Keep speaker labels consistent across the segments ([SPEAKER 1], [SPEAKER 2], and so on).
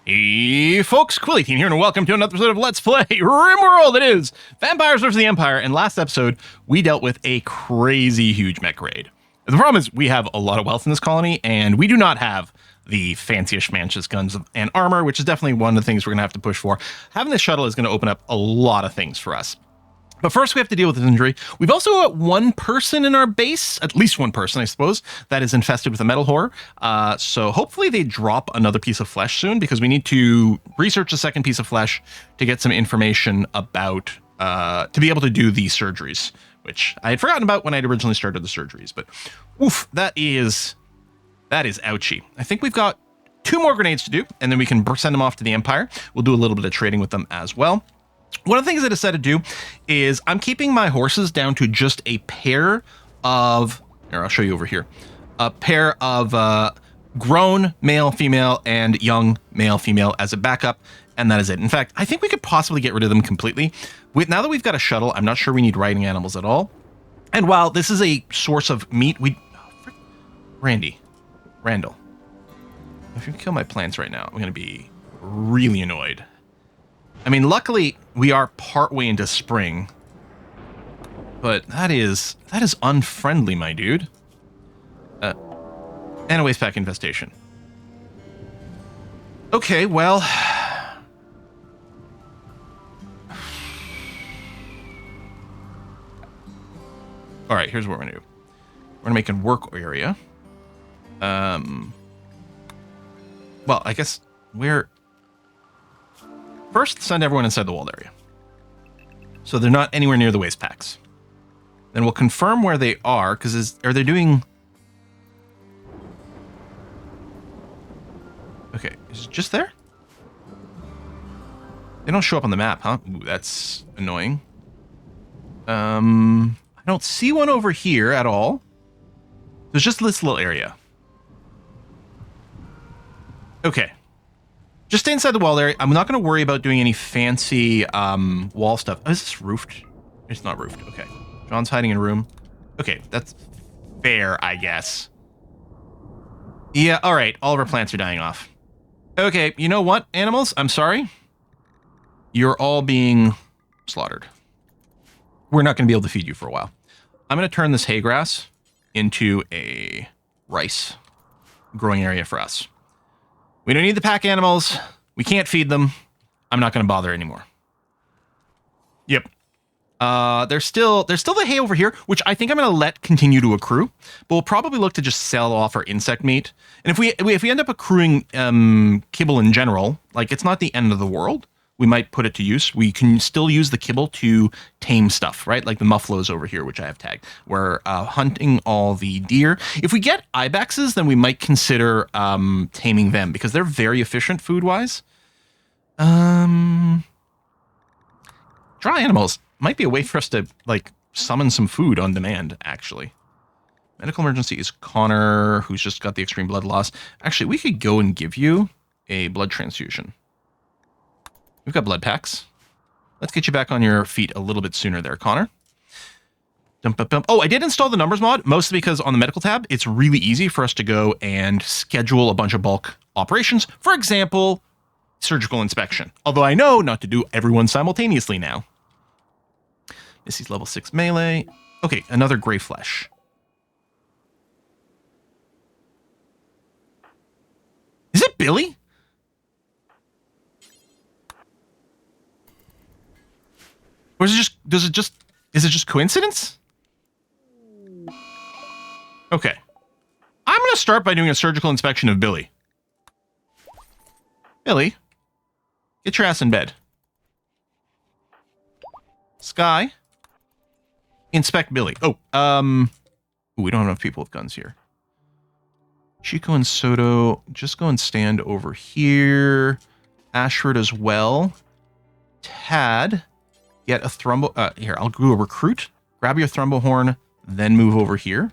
[SPEAKER 1] Hey folks, Quilly18 here, and welcome to another episode of Let's Play RIMWORLD. It is Vampires vs. the Empire, and last episode, we dealt with a crazy huge mech raid. The problem is, we have a lot of wealth in this colony, and we do not have the fanciest schmantiest guns and armor, which is definitely one of the things we're going to have to push for. Having this shuttle is going to open up a lot of things for us. But first, we have to deal with this injury. We've also got one person in our base, at least one person, I suppose, that is infested with a metal horror. So hopefully they drop another piece of flesh soon, because we need to research a second piece of flesh to get some information about, to be able to do these surgeries, which I had forgotten about when I originally started the surgeries. But oof, that is ouchy. I think we've got 2 more grenades to do, and then we can send them off to the Empire. We'll do a little bit of trading with them as well. One of the things I decided to do is I'm keeping my horses down to just a pair of, here, I'll show you over here, a pair of grown male, female, and young male, female as a backup, and that is it. In fact, I think we could possibly get rid of them completely. Now that we've got a shuttle, I'm not sure we need riding animals at all. And while this is a source of meat, Randall, if you kill my plants right now, I'm going to be really annoyed. I mean, luckily, we are partway into spring, but that is unfriendly, my dude. And a waste pack infestation. Okay, well... All right, here's what we're going to do. We're going to make a work area. Well, I guess we're... First, send everyone inside the walled area, so they're not anywhere near the waste packs. Then we'll confirm where they are, because are they doing... Okay, is it just there? They don't show up on the map, huh? Ooh, that's annoying. I don't see one over here at all. There's just this little area. Okay. Just stay inside the wall area. I'm not going to worry about doing any fancy wall stuff. Oh, is this roofed? It's not roofed. Okay. John's hiding in a room. Okay, that's fair, I guess. Yeah, all right. All of our plants are dying off. Okay, you know what, animals? I'm sorry. You're all being slaughtered. We're not going to be able to feed you for a while. I'm going to turn this hay grass into a rice growing area for us. We don't need the pack animals. We can't feed them. I'm not going to bother anymore. Yep. There's still the hay over here, which I think I'm going to let continue to accrue. But we'll probably look to just sell off our insect meat. And if we end up accruing kibble in general, like it's not the end of the world. We might put it to use. We can still use the kibble to tame stuff, right? Like the muffaloes over here, which I have tagged. We're hunting all the deer. If we get ibexes, then we might consider taming them, because they're very efficient food-wise. Dry animals might be a way for us to, like, summon some food on demand, actually. Medical emergency is Connor, who's just got the extreme blood loss. Actually, we could go and give you a blood transfusion. We've got blood packs. Let's get you back on your feet a little bit sooner there, Connor. Oh, I did install the numbers mod, mostly because on the medical tab, it's really easy for us to go and schedule a bunch of bulk operations. For example, surgical inspection. Although I know not to do everyone simultaneously now. Missy's level 6 melee. Okay, another gray flesh. Is it Billy? Or is it just coincidence? Okay. I'm going to start by doing a surgical inspection of Billy. Billy, get your ass in bed. Sky, inspect Billy. Oh, we don't have enough people with guns here. Chico and Soto, just go and stand over here. Ashford as well. Tad. Get a thrombo... here, I'll do a recruit. Grab your thrombo horn, then move over here.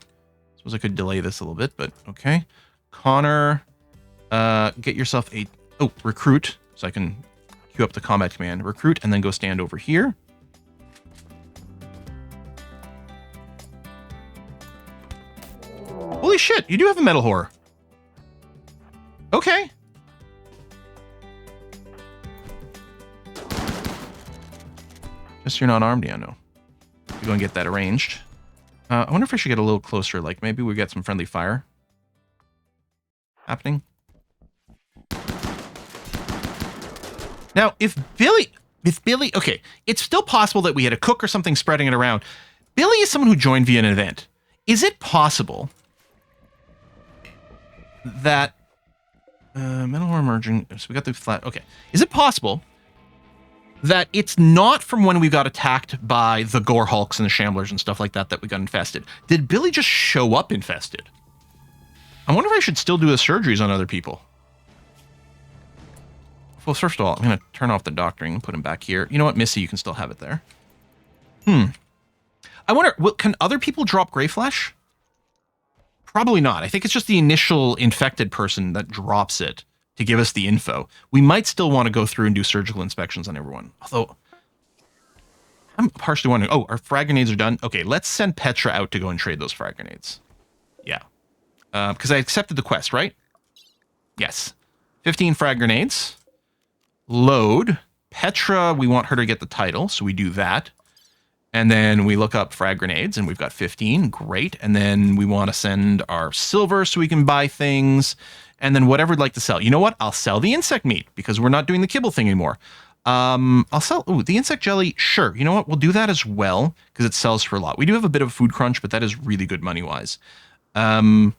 [SPEAKER 1] Suppose I could delay this a little bit, but okay. Connor, get yourself a... Oh, recruit. So I can queue up the combat command. Recruit, and then go stand over here. Holy shit, you do have a metal horror. Okay. Guess you're not armed, yeah, no. We go and get that arranged. I wonder if I should get a little closer, like maybe we get some friendly fire happening. Now, if Billy, okay, it's still possible that we had a cook or something spreading it around. Billy is someone who joined via an event. Is it possible that, metal ore emerging, so we got the flat, okay. Is it possible that it's not from when we got attacked by the Gore Hulks and the Shamblers and stuff like that that we got infested? Did Billy just show up infested? I wonder if I should still do the surgeries on other people. Well, first of all, I'm going to turn off the doctoring and put him back here. You know what, Missy, you can still have it there. I wonder, can other people drop gray flesh? Probably not. I think it's just the initial infected person that drops it to give us the info. We might still want to go through and do surgical inspections on everyone. Although, I'm partially wondering, oh, our frag grenades are done? Okay, let's send Petra out to go and trade those frag grenades. Yeah. Because I accepted the quest, right? Yes. 15 frag grenades. Load. Petra, we want her to get the title, so we do that. And then we look up frag grenades, and we've got 15. Great. And then we want to send our silver so we can buy things. And then whatever we'd like to sell. You know what? I'll sell the insect meat because we're not doing the kibble thing anymore. I'll sell... Ooh, the insect jelly. Sure. You know what? We'll do that as well because it sells for a lot. We do have a bit of a food crunch, but that is really good money-wise. Some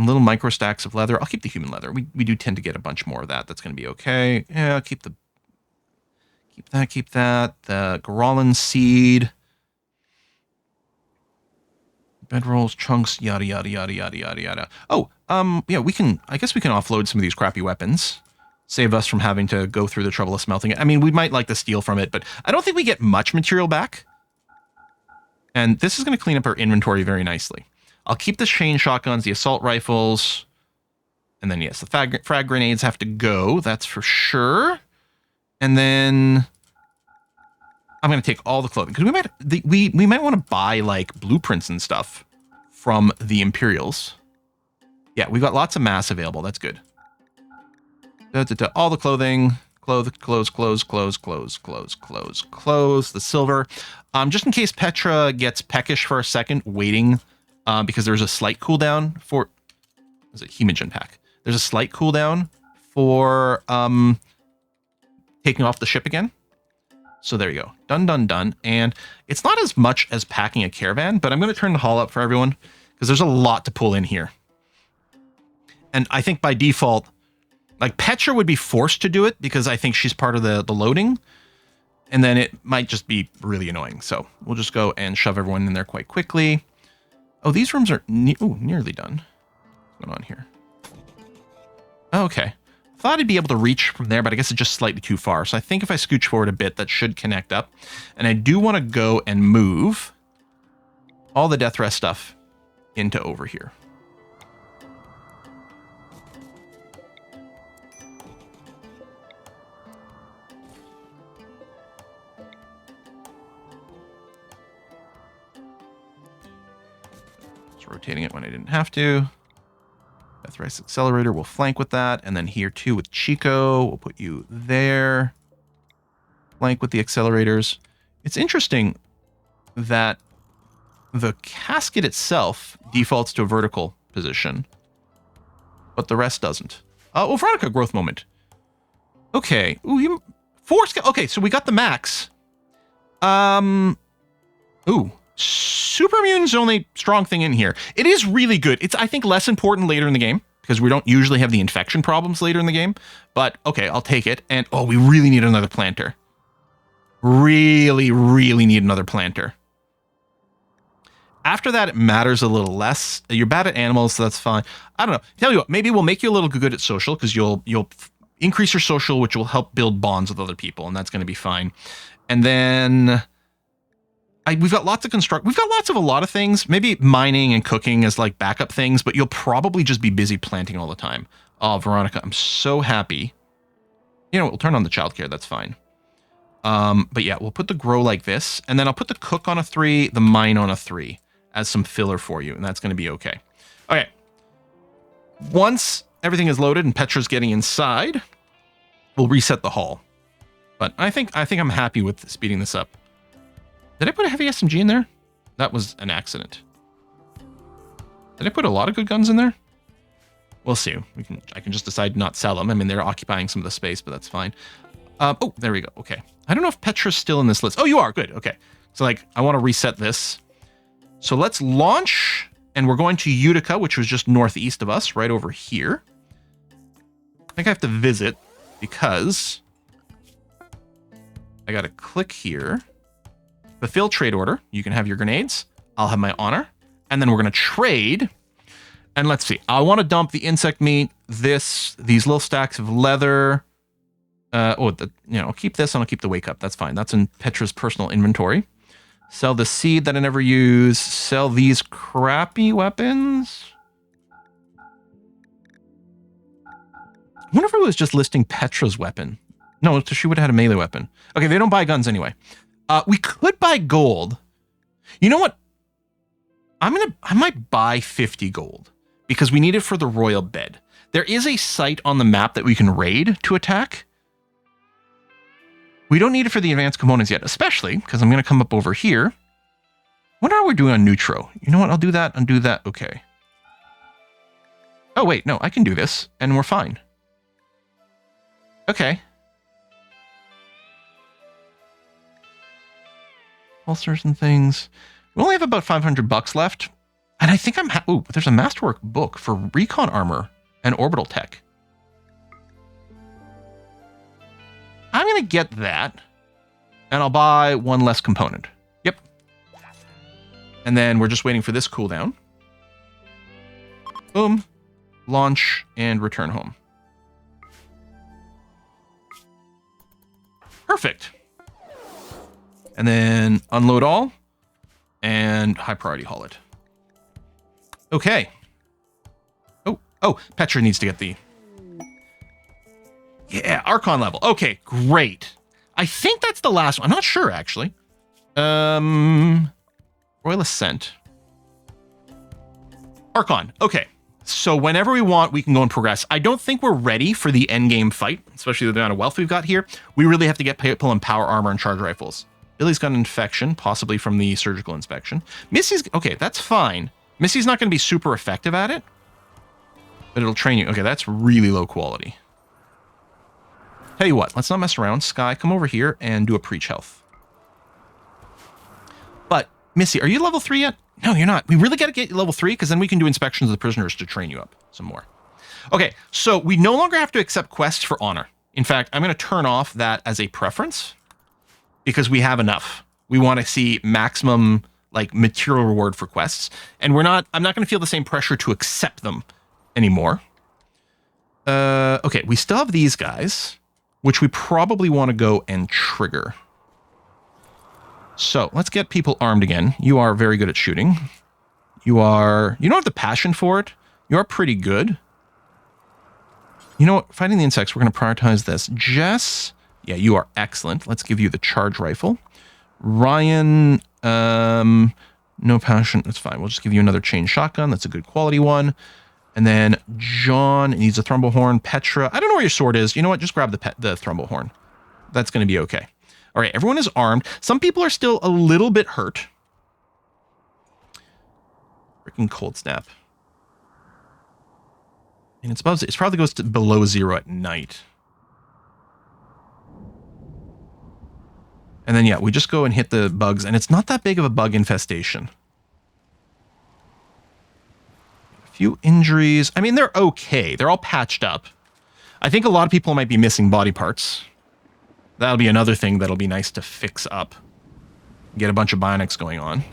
[SPEAKER 1] little micro stacks of leather. I'll keep the human leather. We do tend to get a bunch more of that. That's going to be okay. Yeah, I'll keep the... Keep that. The Gorolin seed. Bedrolls, chunks, yada, yada, yada, yada, yada, yada. Oh, yeah, I guess we can offload some of these crappy weapons. Save us from having to go through the trouble of smelting it. I mean, we might like to steal from it, but I don't think we get much material back. And this is going to clean up our inventory very nicely. I'll keep the chain shotguns, the assault rifles. And then, yes, the frag grenades have to go. That's for sure. And then I'm going to take all the clothing because we might want to buy like blueprints and stuff from the Imperials. Yeah, we've got lots of mass available. That's good. All the clothing, clothes, the silver. Just in case Petra gets peckish for a second, waiting because there's a slight cooldown for... Is it Hemogen pack? There's a slight cooldown for... taking off the ship again. So there you go. Done, done, done. And it's not as much as packing a caravan, but I'm going to turn the haul up for everyone because there's a lot to pull in here. And I think by default, like Petra would be forced to do it because I think she's part of the loading. And then it might just be really annoying. So we'll just go and shove everyone in there quite quickly. Oh, these rooms are nearly done. What's going on here? Okay. Thought I'd be able to reach from there, but I guess it's just slightly too far. So I think if I scooch forward a bit, that should connect up. And I do want to go and move all the death rest stuff into over here. Just rotating it when I didn't have to. Deathrise Accelerator will flank with that. And then here too with Chico, we'll put you there. Flank with the accelerators. It's interesting that the casket itself defaults to a vertical position, but the rest doesn't. Oh, Veronica, growth moment. Okay. Ooh, okay, so we got the max. Ooh. Super Immune's the only strong thing in here. It is really good. It's, I think, less important later in the game because we don't usually have the infection problems later in the game. But, okay, I'll take it. And, oh, we really need another planter. Really, really need another planter. After that, it matters a little less. You're bad at animals, so that's fine. I don't know. Tell you what, maybe we'll make you a little good at social because you'll increase your social, which will help build bonds with other people, and that's going to be fine. And then... we've got lots of we've got lots of a lot of things, maybe mining and cooking as like backup things, but you'll probably just be busy planting all the time. Oh, Veronica, I'm so happy. You know, we'll turn on the childcare. That's fine. But yeah, we'll put the grow like this, and then I'll put the cook on a 3, the mine on a 3 as some filler for you. And that's going to be okay. Okay. Once everything is loaded and Petra's getting inside, we'll reset the hull. But I think I'm happy with speeding this up. Did I put a heavy SMG in there? That was an accident. Did I put a lot of good guns in there? We'll see. I can just decide not sell them. I mean, they're occupying some of the space, but that's fine. Oh, there we go. Okay. I don't know if Petra's still in this list. Oh, you are. Good. Okay. So, like, I want to reset this. So let's launch, and we're going to Utica, which was just northeast of us, right over here. I think I have to visit because I got to click here. Fulfill trade order. You can have your grenades. I'll have my honor. And then we're going to trade. And let's see. I want to dump the insect meat, these little stacks of leather. I'll keep this and I'll keep the wake up. That's fine. That's in Petra's personal inventory. Sell the seed that I never use. Sell these crappy weapons. I wonder if it was just listing Petra's weapon. No, she would have had a melee weapon. Okay, they don't buy guns anyway. We could buy gold. You know what? I might buy 50 gold because we need it for the royal bed. There is a site on the map that we can raid to attack. We don't need it for the advanced components yet, especially because I'm going to come up over here. What are we doing on Neutro? You know what? I'll do that and do that. Okay. Oh, wait. No, I can do this and we're fine. Okay. Holsters and things. We only have about 500 bucks left. And I think ooh, there's a masterwork book for recon armor and orbital tech. I'm going to get that. And I'll buy one less component. Yep. And then we're just waiting for this cooldown. Boom. Launch and return home. Perfect. And then unload all and high priority haul it. Okay. Oh, Petra needs to get the... Yeah, Archon level. Okay, great. I think that's the last one. I'm not sure, actually. Royal Ascent. Archon. Okay. So whenever we want, we can go and progress. I don't think we're ready for the endgame fight, especially with the amount of wealth we've got here. We really have to get people in power armor and charge rifles. Billy's got an infection, possibly from the surgical inspection. Missy's... Okay, that's fine. Missy's not going to be super effective at it, but it'll train you. Okay, that's really low quality. Tell you what, let's not mess around. Sky, come over here and do a preach health. But, Missy, are you level 3 yet? No, you're not. We really got to get you level 3 because then we can do inspections of the prisoners to train you up some more. Okay, so we no longer have to accept quests for honor. In fact, I'm going to turn off that as a preference because we have enough. We want to see maximum like material reward for quests. And I'm not going to feel the same pressure to accept them anymore. Okay, we still have these guys, which we probably want to go and trigger. So let's get people armed again. You are very good at shooting. You don't have the passion for it. You are pretty good. You know what? Fighting the insects, we're going to prioritize this. Jess, yeah, you are excellent. Let's give you the charge rifle. Ryan, no passion. That's fine. We'll just give you another chain shotgun. That's a good quality one. And then John needs a thrumble-horn. Petra, I don't know where your sword is. You know what? Just grab the thrumble-horn. That's going to be okay. All right, everyone is armed. Some people are still a little bit hurt. Freaking cold snap. And it probably goes to below 0 at night. And then, yeah, we just go and hit the bugs, and it's not that big of a bug infestation. A few injuries. I mean, they're okay. They're all patched up. I think a lot of people might be missing body parts. That'll be another thing that'll be nice to fix up. Get a bunch of bionics going on.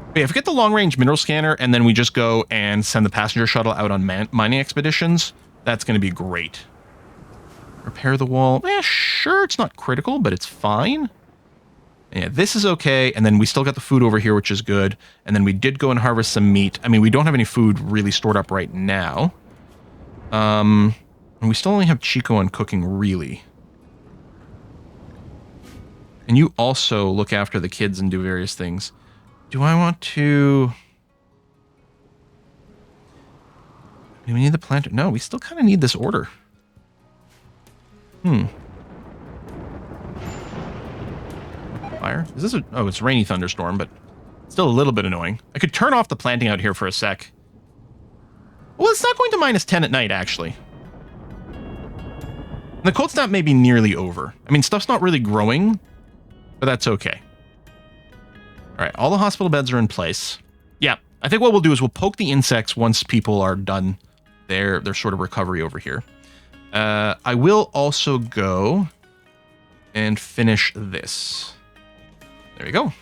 [SPEAKER 1] But yeah, if we get the long-range mineral scanner, and then we just go and send the passenger shuttle out on mining expeditions, that's going to be great. Repair the wall. Yeah, sure, it's not critical, but it's fine. Yeah, this is okay. And then we still got the food over here, which is good. And then we did go and harvest some meat. I mean, we don't have any food really stored up right now. And we still only have Chico on cooking, really. And you also look after the kids and do various things. Do I want to... Do we need the planter? No, we still kind of need this order. there. Is this a... Oh, it's rainy thunderstorm, but still a little bit annoying. I could turn off the planting out here for a sec. Well, it's not going to -10 at night, actually. And the cold snap may be nearly over. I mean, stuff's not really growing, but that's okay. All right, all the hospital beds are in place. Yeah, I think what we'll do is we'll poke the insects once people are done their sort of recovery over here. I will also go and finish this. There we go.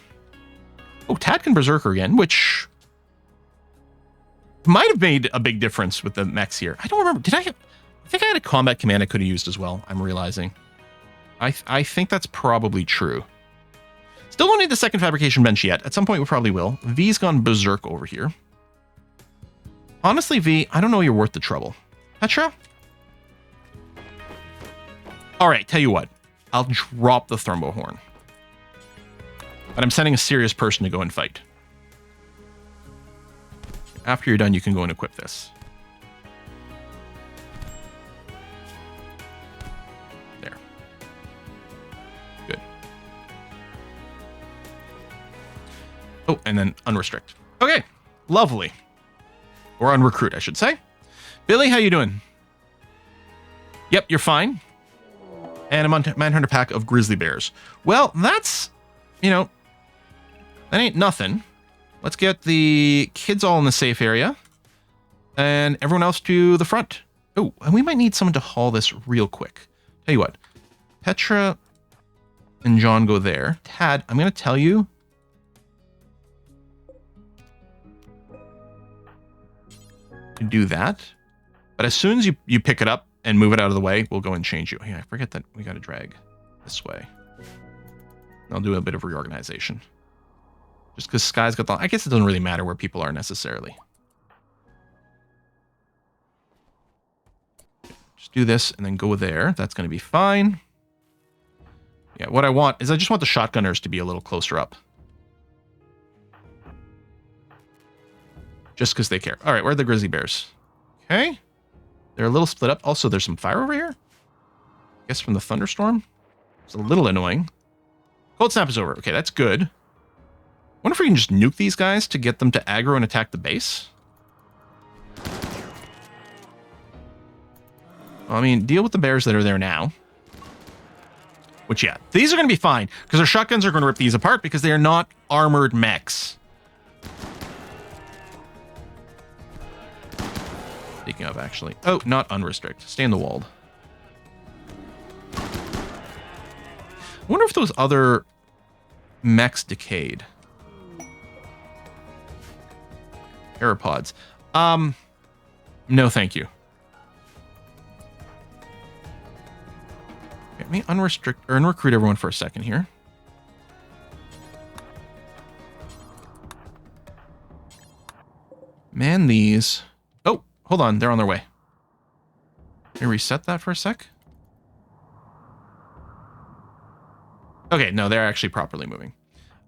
[SPEAKER 1] Oh, Tad can Berserker again, which might have made a big difference with the mechs here. I don't remember. Did I think I had a combat command I could have used as well, I'm realizing. I think that's probably true. Still don't need the second fabrication bench yet. At some point we probably will. V's gone berserk over here. Honestly, V, I don't know you're worth the trouble. Petra? All right, tell you what. I'll drop the thermo horn. But I'm sending a serious person to go and fight. After you're done, you can go and equip this. There. Good. Oh, and then unrestrict. Okay, lovely. Or unrecruit, I should say. Billy, how you doing? Yep, you're fine. And a manhunter pack of grizzly bears. Well, that's, you know, that ain't nothing. Let's get the kids all in the safe area. And everyone else to the front. Oh, and we might need someone to haul this real quick. Tell you what. Petra and John go there. Tad, I'm going to tell you. To do that. But as soon as you pick it up and move it out of the way, we'll go and change you. Yeah, I forget that we got to drag this way. I'll do a bit of reorganization. Just because Sky's got the... I guess it doesn't really matter where people are necessarily. Just do this and then go there. That's going to be fine. Yeah, what I want is I just want the shotgunners to be a little closer up. Just because they care. All right, where are the grizzly bears? Okay. They're a little split up. Also, there's some fire over here. I guess from the thunderstorm. It's a little annoying. Cold snap is over. Okay, that's good. Wonder if we can just nuke these guys to get them to aggro and attack the base. I mean, deal with the bears that are there now. Which, yeah, these are going to be fine. Because our shotguns are going to rip these apart because they are not armored mechs. Speaking of, actually. Oh, not unrestrict. Stay in the walled. I wonder if those other mechs decayed. Aeropods. No, thank you. Let me unrestrict or unrecruit everyone for a second here. Man, these. Oh, hold on. They're on their way. Let me reset that for a sec. Okay, no, they're actually properly moving.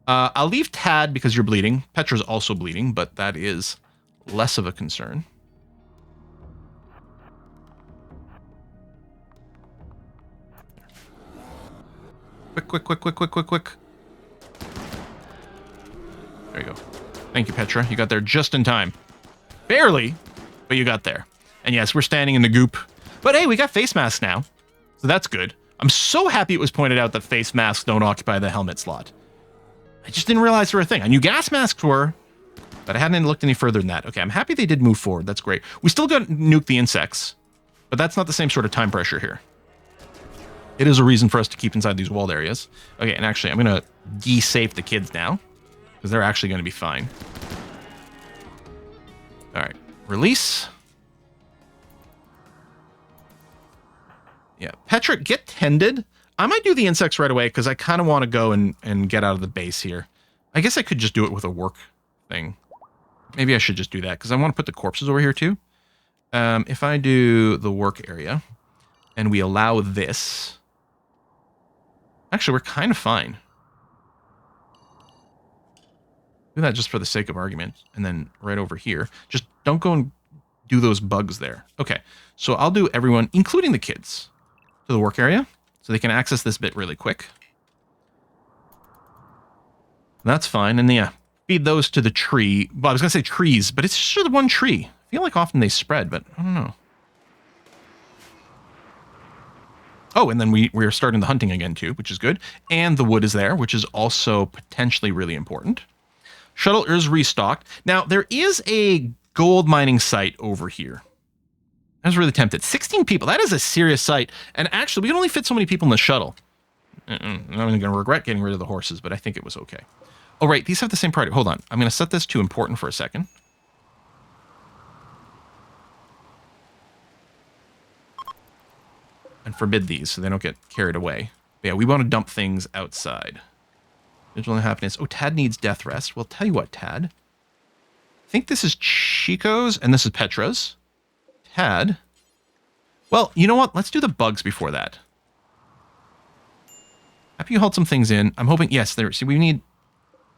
[SPEAKER 1] I'll leave Tad because you're bleeding. Petra's also bleeding, but that is less of a concern. Quick. There you go. Thank you, Petra. You got there just in time. Barely, but you got there. And yes, we're standing in the goop. But hey, we got face masks now. So that's good. I'm so happy it was pointed out that face masks don't occupy the helmet slot. I just didn't realize they were a thing. I knew gas masks were, but I hadn't looked any further than that. Okay, I'm happy they did move forward. That's great. We still got to nuke the insects, but that's not the same sort of time pressure here. It is a reason for us to keep inside these walled areas. Okay, and actually, I'm going to de-safe the kids now, because they're actually going to be fine. All right, release. Yeah, Petra, get tended. I might do the insects right away because I kind of want to go and get out of the base here. I guess I could just do it with a work thing. Maybe I should just do that because I want to put the corpses over here too. If I do the work area and we allow this... Actually, we're kind of fine. Do that just for the sake of argument. And then right over here. Just don't go and do those bugs there. Okay, so I'll do everyone, including the kids, to the work area. So they can access this bit really quick. That's fine. And yeah, feed those to the tree. Well, I was going to say trees, but it's just the one tree. I feel like often they spread, but I don't know. Oh, and then we're starting the hunting again too, which is good. And the wood is there, which is also potentially really important. Shuttle is restocked. Now, there is a gold mining site over here. I was really tempted. 16 people. That is a serious site. And actually, we can only fit so many people in the shuttle. I'm going to regret getting rid of the horses, but I think it was okay. Oh, right. These have the same priority. Hold on. I'm going to set this to important for a second. And forbid these so they don't get carried away. But yeah, we want to dump things outside. Vigilant happiness. Oh, Tad needs death rest. Well, tell you what, Tad. I think this is Chico's and this is Petra's. Tad. Well, you know what? Let's do the bugs before that. After you hauled some things in, I'm hoping... Yes, there. See, we need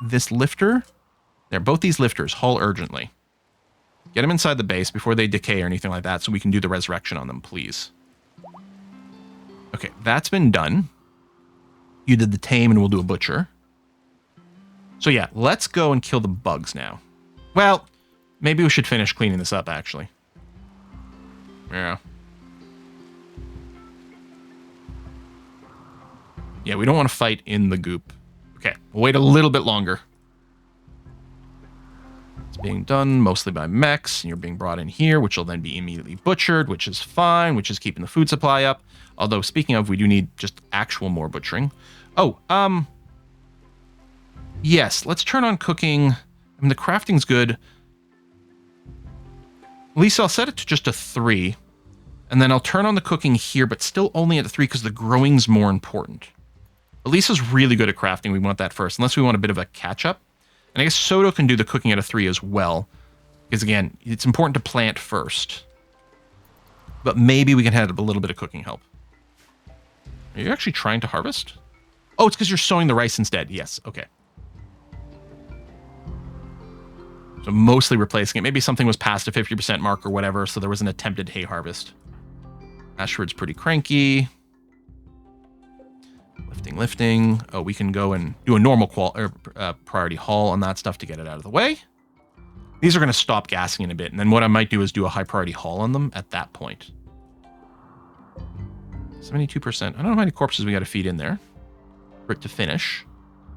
[SPEAKER 1] this lifter. There, both these lifters. Haul urgently. Get them inside the base before they decay or anything like that so we can do the resurrection on them, please. Okay, that's been done. You did the tame and we'll do a butcher. So yeah, let's go and kill the bugs now. Well, maybe we should finish cleaning this up, actually. Yeah. Yeah, we don't want to fight in the goop. Okay, we'll wait a little bit longer. It's being done mostly by mechs, and you're being brought in here, which will then be immediately butchered, which is fine, which is keeping the food supply up. Although, speaking of, we do need just actual more butchering. Oh, yes, let's turn on cooking. I mean, the crafting's good. Lisa, I'll set it to just a 3. And then I'll turn on the cooking here, but still only at a 3 because the growing's more important. Lisa's really good at crafting. We want that first, unless we want a bit of a catch-up. And I guess Soto can do the cooking at a 3 as well. Because, again, it's important to plant first. But maybe we can have a little bit of cooking help. Are you actually trying to harvest? Oh, it's because you're sowing the rice instead. Yes, okay. So mostly replacing it. Maybe something was past a 50% mark or whatever, so there was an attempted hay harvest. Ashford's pretty cranky. Lifting. Oh, we can go and do a normal priority haul on that stuff to get it out of the way. These are going to stop gassing in a bit, and then what I might do is do a high priority haul on them at that point. 72%. I don't know how many corpses we got to feed in there for it to finish.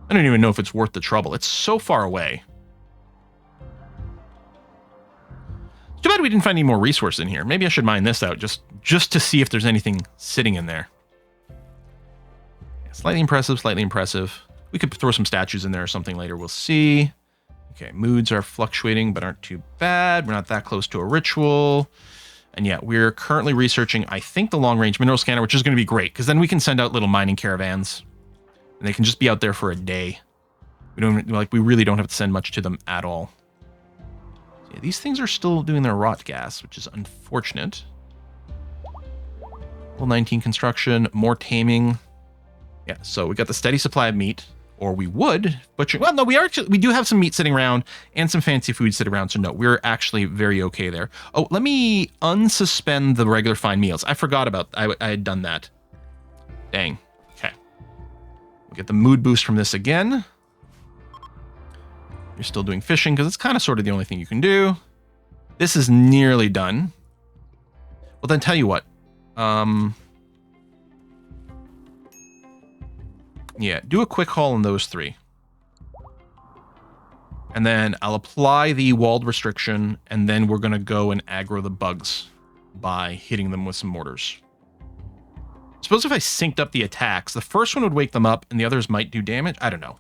[SPEAKER 1] I don't even know if it's worth the trouble. It's so far away. It's too bad we didn't find any more resources in here. Maybe I should mine this out just to see if there's anything sitting in there. Yeah, slightly impressive. We could throw some statues in there or something later. We'll see. Okay, moods are fluctuating, but aren't too bad. We're not that close to a ritual. And yeah, we're currently researching, I think, the long-range mineral scanner, which is going to be great, because then we can send out little mining caravans. And they can just be out there for a day. We really don't have to send much to them at all. Yeah, these things are still doing their rot gas, which is unfortunate. Level 19 construction, more taming. Yeah, so we got the steady supply of meat. Or we would butcher. Well, no, we do have some meat sitting around and some fancy food sitting around. So no, we're actually very okay there. Oh, let me unsuspend the regular fine meals. I forgot about. I had done that. Dang. Okay. We'll get the mood boost from this again. You're still doing fishing because it's kind of sort of the only thing you can do. This is nearly done. Well, then tell you what. Yeah, do a quick haul on those 3. And then I'll apply the walled restriction, and then we're going to go and aggro the bugs by hitting them with some mortars. Suppose if I synced up the attacks, the first one would wake them up, and the others might do damage? I don't know.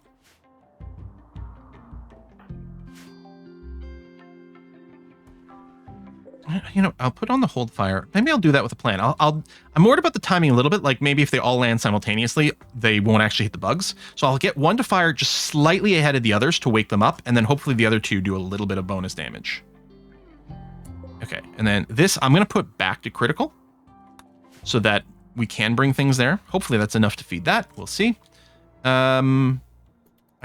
[SPEAKER 1] You know, I'll put on the hold fire. Maybe I'll do that with a plan. I'm worried about the timing a little bit. Like maybe if they all land simultaneously, they won't actually hit the bugs. So I'll get one to fire just slightly ahead of the others to wake them up. And then hopefully the other 2 do a little bit of bonus damage. Okay. And then this, I'm going to put back to critical so that we can bring things there. Hopefully that's enough to feed that. We'll see. I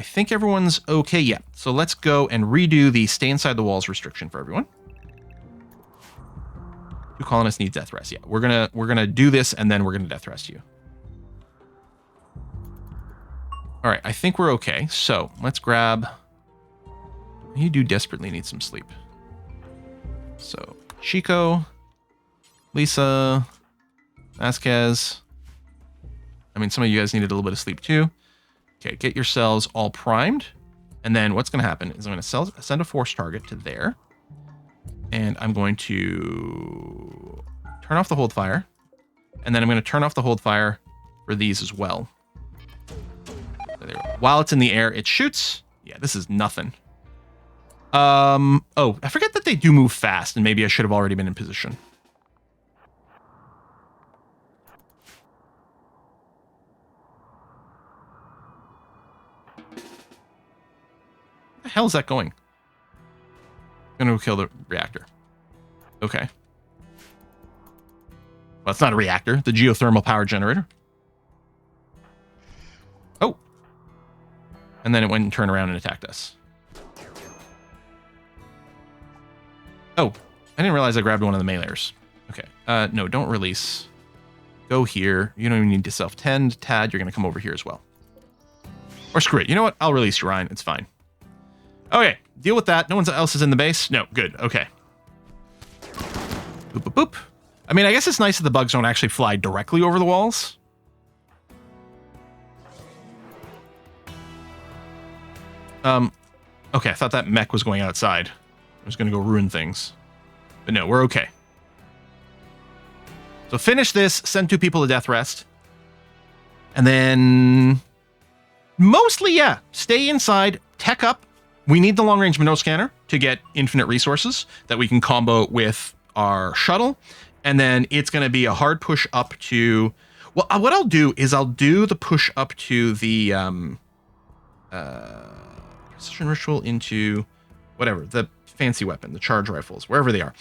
[SPEAKER 1] think everyone's okay. Yeah. So let's go and redo the stay inside the walls restriction for everyone. 2 colonists need death rest. Yeah, we're gonna do this, and then we're gonna death rest you. All right, I think we're okay. So let's grab... You do desperately need some sleep. So Chico, Lisa, Vasquez. I mean, some of you guys needed a little bit of sleep too. Okay, get yourselves all primed. And then what's going to happen is I'm going to send a force target to there. And I'm going to turn off the hold fire. And then I'm going to turn off the hold fire for these as well. So there we go. While it's in the air, it shoots. Yeah, this is nothing. Oh, I forget that they do move fast, and maybe I should have already been in position. Where the hell is that going? I'm gonna kill the reactor. Okay. Well, it's not a reactor, the geothermal power generator. Oh. And then it went and turned around and attacked us. Oh, I didn't realize I grabbed one of the meleeers. Okay. No, don't release. Go here. You don't even need to self-tend. Tad, you're going to come over here as well. Or screw it. You know what? I'll release you, Ryan. It's fine. Okay. Deal with that. No one else is in the base? No. Good. Okay. Boop, boop, boop. I mean, I guess it's nice that the bugs don't actually fly directly over the walls. Okay. I thought that mech was going outside. I was going to go ruin things. But no, we're okay. So finish this, send 2 people to death rest. And then... Mostly, yeah. Stay inside, tech up. We need the long-range minnow scanner to get infinite resources that we can combo with our shuttle. And then it's going to be a hard push up to... Well, what I'll do is I'll do the push up to the... precision ritual into... Whatever, the fancy weapon, the charge rifles, wherever they are.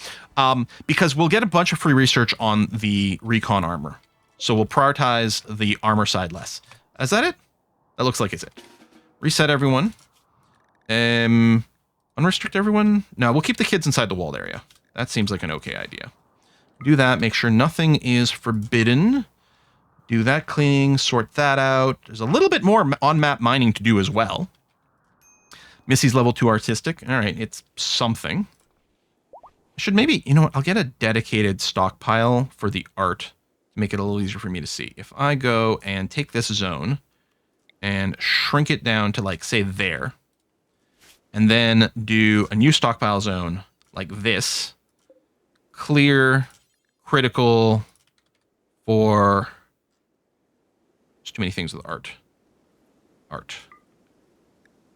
[SPEAKER 1] Because we'll get a bunch of free research on the recon armor. So we'll prioritize the armor side less. Is that it? That looks like it's it. Reset everyone. Unrestrict everyone? No, we'll keep the kids inside the walled area. That seems like an okay idea. Do that, make sure nothing is forbidden. Do that cleaning, sort that out. There's a little bit more on-map mining to do as well. Missy's level 2 artistic. All right, it's something. I should maybe, you know what, I'll get a dedicated stockpile for the art to make it a little easier for me to see. If I go and take this zone and shrink it down to, like, say there, and then do a new stockpile zone like this, clear, critical, for... There's too many things with art. Art.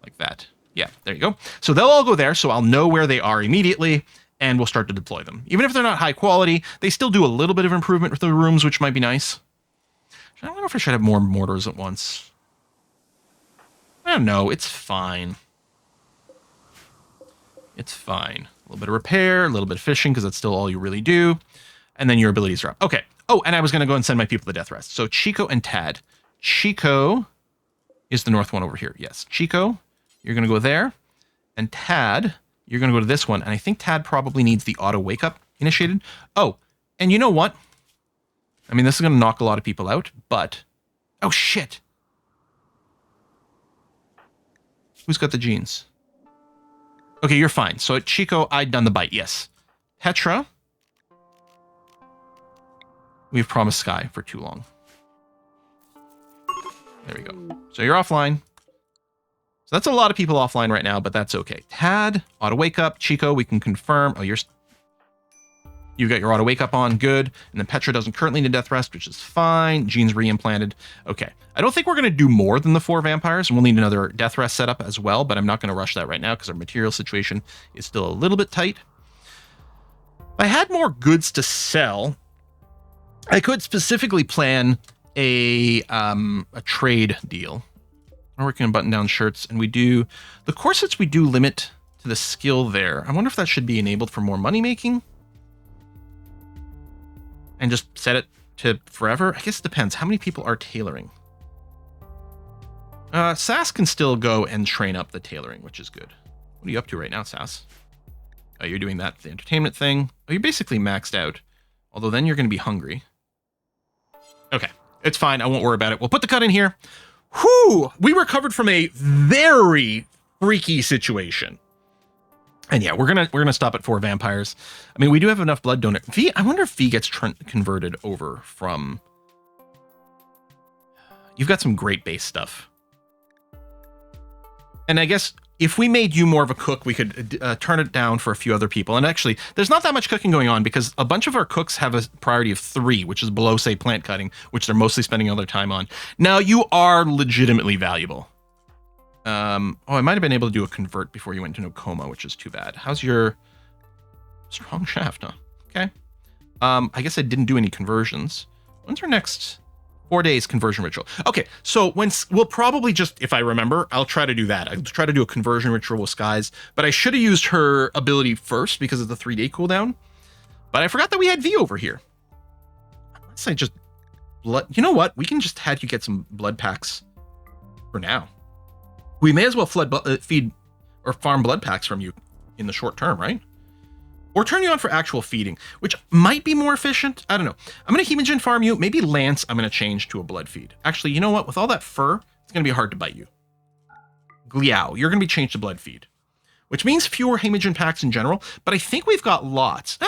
[SPEAKER 1] Like that. Yeah, there you go. So they'll all go there, so I'll know where they are immediately, and we'll start to deploy them. Even if they're not high quality, they still do a little bit of improvement with the rooms, which might be nice. I don't know if I should have more mortars at once. I don't know. It's fine. It's fine. A little bit of repair, a little bit of fishing, because that's still all you really do. And then your abilities are up. Okay. Oh, and I was going to go and send my people to death rest. So Chico and Tad. Chico is the north one over here. Yes. Chico, you're going to go there. And Tad, you're going to go to this one. And I think Tad probably needs the auto wake up initiated. Oh, and you know what? I mean, this is going to knock a lot of people out, but... Oh, shit. Who's got the genes? Okay, you're fine. So at Chico, I'd done the bite, yes. Petra. We've promised Sky for too long. There we go. So you're offline. So that's a lot of people offline right now, but that's okay. Tad, auto wake up. Chico, we can confirm. Oh, you've got your auto wake up on. Good. And then Petra doesn't currently need death rest, which is fine. Genes reimplanted. Okay. I don't think we're going to do more than the 4 vampires. We'll need another death rest setup as well, but I'm not going to rush that right now because our material situation is still a little bit tight. If I had more goods to sell, I could specifically plan a trade deal. We're working on button-down shirts, and we do... The corsets we do limit to the skill there. I wonder if that should be enabled for more money-making? And just set it to forever? I guess it depends. How many people are tailoring? Sass can still go and train up the tailoring, which is good. What are you up to right now, Sass? Oh, you're doing that, the entertainment thing. Oh, you're basically maxed out. Although then you're going to be hungry. Okay, it's fine. I won't worry about it. We'll put the cut in here. Whew! We recovered from a very freaky situation. And yeah, we're gonna stop at 4 vampires. I mean, we do have enough blood donor. V, I wonder if V gets converted over from. You've got some great base stuff. And I guess if we made you more of a cook, we could turn it down for a few other people. And actually, there's not that much cooking going on because a bunch of our cooks have a priority of 3, which is below, say, plant cutting, which they're mostly spending all their time on. Now, you are legitimately valuable. I might have been able to do a convert before you went into no coma, which is too bad. How's your strong shaft, huh? Okay. I guess I didn't do any conversions. When's our next 4 days conversion ritual? Okay, so we'll probably just, if I remember, I'll try to do that. I'll try to do a conversion ritual with Skies, but I should have used her ability first because of the 3-day cooldown. But I forgot that we had V over here. Unless I just blood. You know what? We can just have you get some blood packs for now. We may as well feed or farm blood packs from you in the short term, right? Or turn you on for actual feeding, which might be more efficient. I don't know. I'm going to Hemogen farm you. Maybe Lance, I'm going to change to a blood feed. Actually, you know what? With all that fur, it's going to be hard to bite you. Gliao, you're going to be changed to blood feed, which means fewer Hemogen packs in general. But I think we've got lots.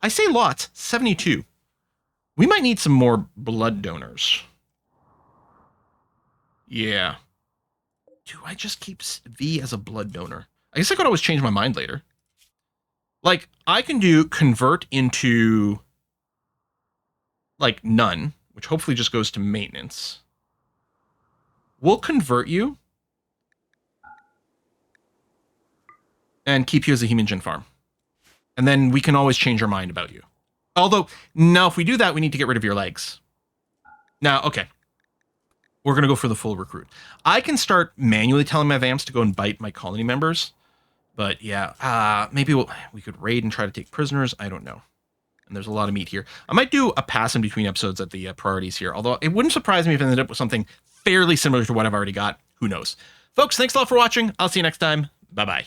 [SPEAKER 1] I say lots, 72. We might need some more blood donors. Yeah. Do I just keep V as a blood donor? I guess I could always change my mind later. Like, I can do convert into, like, none, which hopefully just goes to maintenance. We'll convert you and keep you as a Hemogen farm. And then we can always change our mind about you. Although, now if we do that, we need to get rid of your legs. Now, okay. We're going to go for the full recruit. I can start manually telling my vamps to go and bite my colony members. But yeah, maybe we could raid and try to take prisoners. I don't know. And there's a lot of meat here. I might do a pass in between episodes at the priorities here. Although it wouldn't surprise me if I ended up with something fairly similar to what I've already got. Who knows? Folks, thanks a lot for watching. I'll see you next time. Bye-bye.